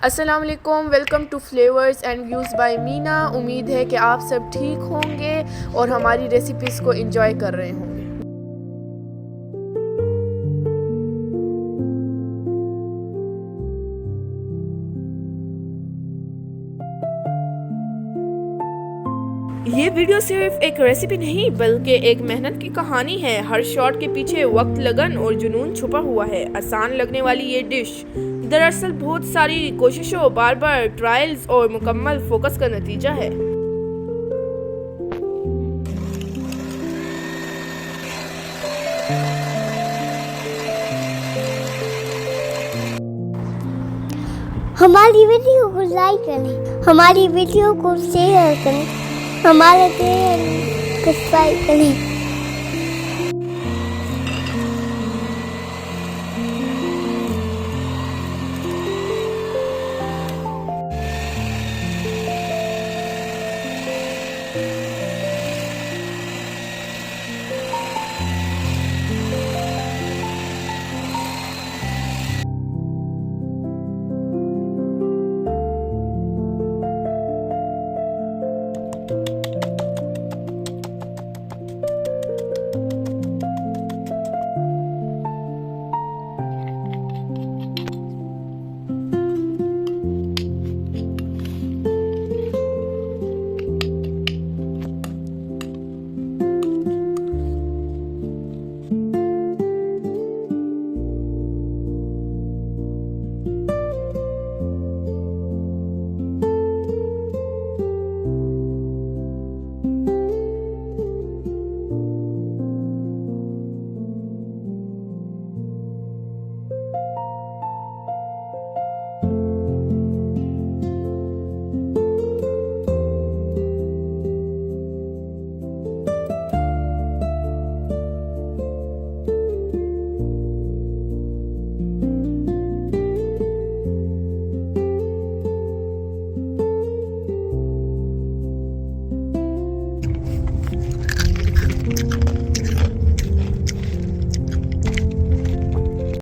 अस्सलाम वालेकुम, welcome to flavours and views by Meena. उम्मीद है कि आप सब ठीक होंगे और हमारी रेसिपीज़ को एंजॉय कर रहे होंगे। ये वीडियो सिर्फ एक रेसिपी नहीं बल्कि एक मेहनत की कहानी है। हर शॉट के पीछे वक्त, लगन और जुनून छुपा हुआ है। आसान लगने वाली ये डिश दरअसल बहुत सारी कोशिशों, बार बार ट्रायल्स और मुकम्मल फोकस का नतीजा है। हमारी वीडियो को लाइक करें, हमारी वीडियो को शेयर करें, हमारे चैनल को सब्सक्राइब करें।